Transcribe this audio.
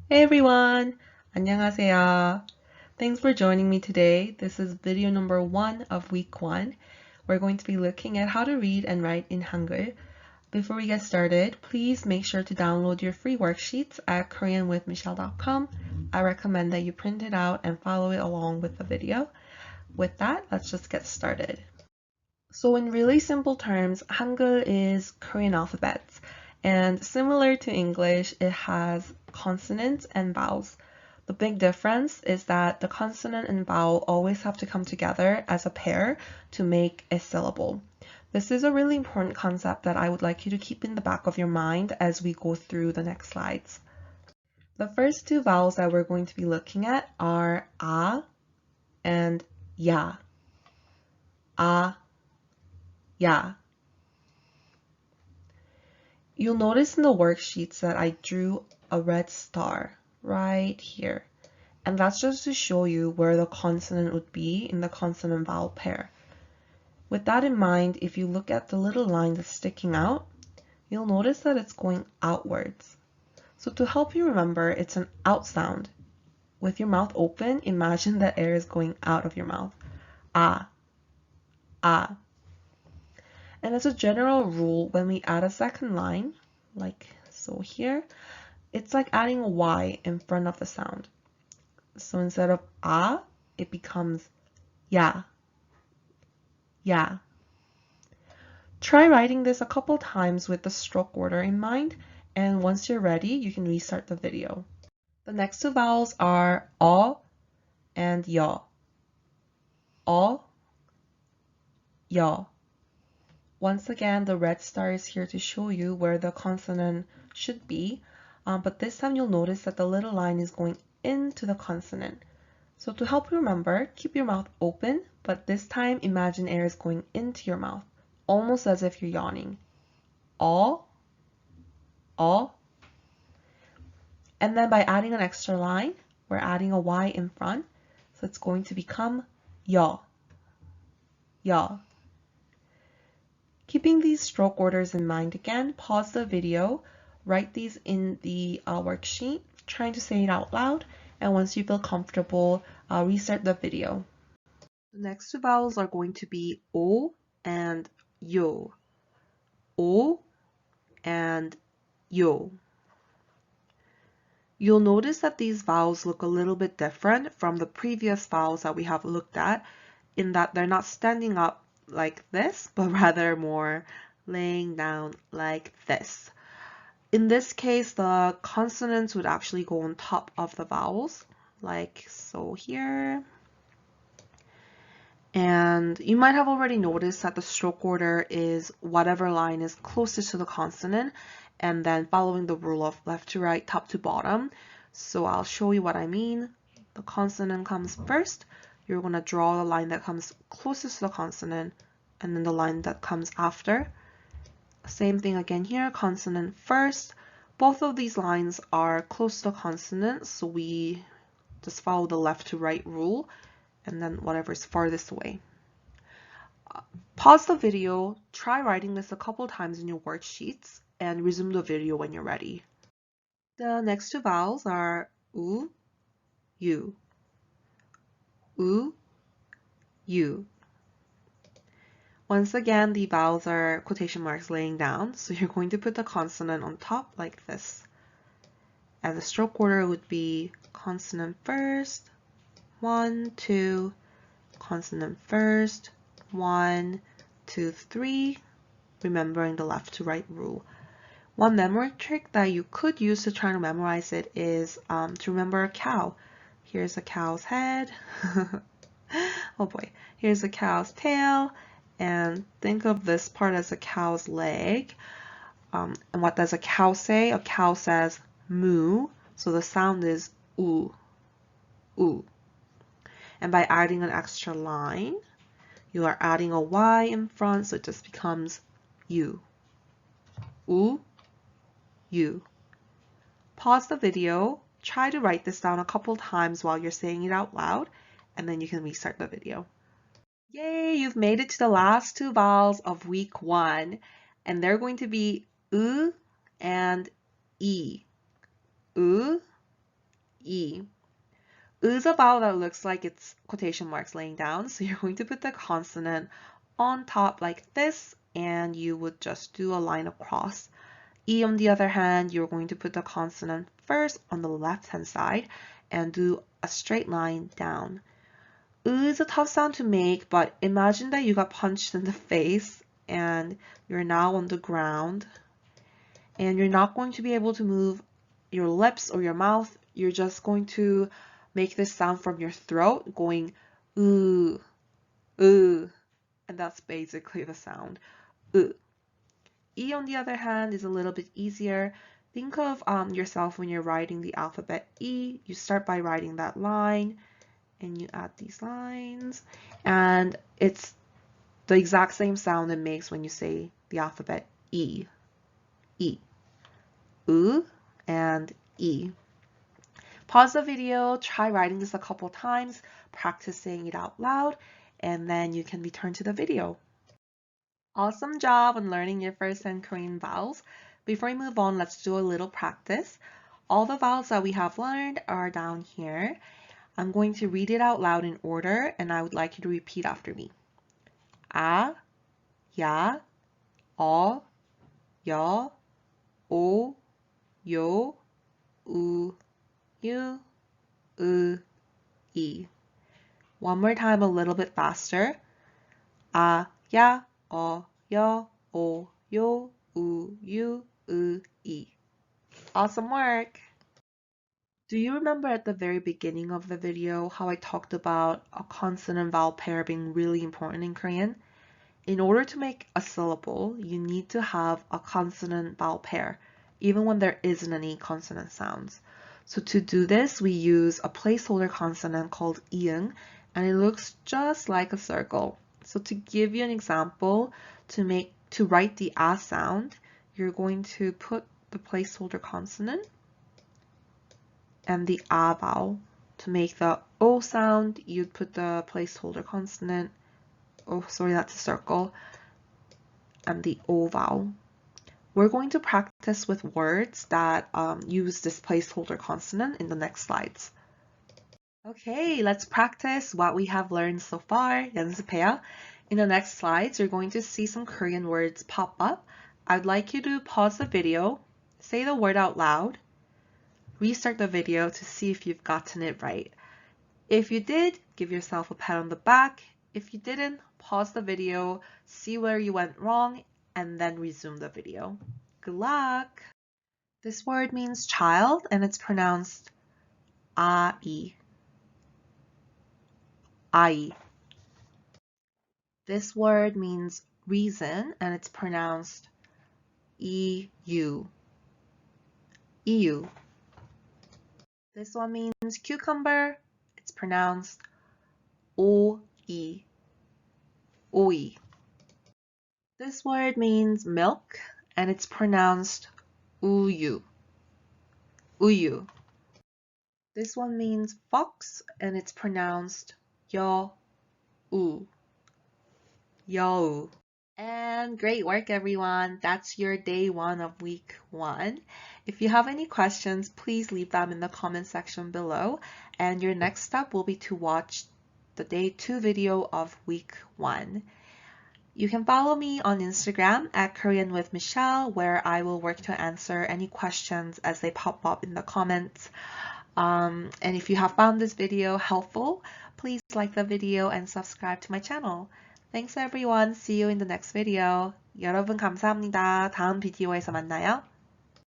Hey everyone! 안녕하세요. Thanks for joining me today. This is video number 1 of week 1. We're going to be looking at how to read and write in Hangul. Before we get started, please make sure to download your free worksheets at koreanwithmichelle.com. I recommend that you print it out and follow it along with the video. With that, let's just get started. So in really simple terms, Hangul is Korean alphabets. And similar to English, it has consonants and vowels. The big difference is that the consonant and vowel always have to come together as a pair to make a syllable. This is a really important concept that I would like you to keep in the back of your mind as we go through the next slides. The first two vowels that we're going to be looking at are A and Ya. A, Ya. You'll notice in the worksheets that I drew a red star right here. And that's just to show you where the consonant would be in the consonant-vowel pair. With that in mind, if you look at the little line that's sticking out, you'll notice that it's going outwards. So to help you remember, it's an out sound. With your mouth open, imagine that air is going out of your mouth. Ah, ah. And as a general rule, when we add a second line, like so here, it's like adding a Y in front of the sound. So instead of ah, it becomes ya, ya. Try writing this a couple times with the stroke order in mind, and once you're ready, you can restart the video. The next two vowels are o and yo. O, yo. Once again, the red star is here to show you where the consonant should be, but this time you'll notice that the little line is going into the consonant. So to help you remember, keep your mouth open, but this time imagine air is going into your mouth, almost as if you're yawning. O, o. And then by adding an extra line, we're adding a Y in front, so it's going to become yo, yo. Keeping these stroke orders in mind again, pause the video, write these in the worksheet, trying to say it out loud, and once you feel comfortable, restart the video. The next two vowels are going to be O and Yo. O and Yo. You'll notice that these vowels look a little bit different from the previous vowels that we have looked at, in that they're not standing up like this, but rather more laying down like this. In this case, the consonants would actually go on top of the vowels, like so here. And you might have already noticed that the stroke order is whatever line is closest to the consonant, and then following the rule of left to right, top to bottom. So I'll show you what I mean. The consonant comes first. You're going to draw the line that comes closest to the consonant, and then the line that comes after. Same thing again here, consonant first. Both of these lines are close to the consonant, so we just follow the left to right rule, and then whatever is farthest away. Pause the video, try writing this a couple times in your worksheets, and resume the video when you're ready. The next two vowels are U, U. U, U. Once again, the vowels are quotation marks laying down, so you're going to put the consonant on top like this. And the stroke order would be consonant first, 1, 2, consonant first, 1, 2, 3, remembering the left to right rule. One memory trick that you could use to try to memorize it is to remember a cow. Here's a cow's head. Oh boy. Here's a cow's tail. And think of this part as a cow's leg. And what does a cow say? A cow says moo. So the sound is oo, oo. And by adding an extra line, you are adding a Y in front, so it just becomes U. U, U. Pause the video, try to write this down a couple times while you're saying it out loud, and then you can restart the video. Yay, you've made it to the last two vowels of week 1, and they're going to be U and E. U, E. Is a vowel that looks like it's quotation marks laying down, so you're going to put the consonant on top like this, and you would just do a line across. E, on the other hand, you're going to put the consonant first on the left-hand side and do a straight line down. Is a tough sound to make, but imagine that you got punched in the face and you're now on the ground, and you're not going to be able to move your lips or your mouth. You're just going to make this sound from your throat, going ooh, ooh, and that's basically the sound, ooh. E, on the other hand, is a little bit easier. Think of yourself when you're writing the alphabet E. You start by writing that line, and you add these lines, and it's the exact same sound it makes when you say the alphabet E. E. U and E. Pause the video, try writing this a couple times, practicing it out loud, and then you can return to the video. Awesome job on learning your first 10 Korean vowels. Before we move on, let's do a little practice. All the vowels that we have learned are down here. I'm going to read it out loud in order, and I would like you to repeat after me. A, ya, o, yo, o, yo, u, you, e. One more time, a little bit faster. A, ya, o, yo, o, yo, u, you, e. Awesome work! Do you remember at the very beginning of the video how I talked about a consonant vowel pair being really important in Korean? In order to make a syllable, you need to have a consonant vowel pair, even when there isn't any consonant sounds. So to do this, we use a placeholder consonant called iung, and it looks just like a circle. So to give you an example, to write the a sound, you're going to put the placeholder consonant and the a vowel. To make the o sound, you'd put the placeholder consonant, oh sorry, that's a circle, and the o vowel. We're going to practice with words that use this placeholder consonant in the next slides. Okay, let's practice what we have learned so far. 연습해요. In the next slides, you're going to see some Korean words pop up. I'd like you to pause the video, say the word out loud, restart the video to see if you've gotten it right. If you did, give yourself a pat on the back. If you didn't, pause the video, see where you went wrong, and then resume the video. Good luck! This word means child, and it's pronounced ai. Ai. This word means reason, and it's pronounced eu. Eu. This one means cucumber. It's pronounced oi. Oi. This word means milk, and it's pronounced uyu. Uyu. This one means fox, and it's pronounced yo. Yo. And great work, everyone. That's your day 1 of week 1. If you have any questions, please leave them in the comment section below. And your next step will be to watch the day 2 video of week 1. You can follow me on Instagram at Korean with Michelle, where I will work to answer any questions as they pop up in the comments. And if you have found this video helpful, please like the video and subscribe to my channel. Thanks everyone. See you in the next video. 여러분 감사합니다. 다음 비디오에서 만나요.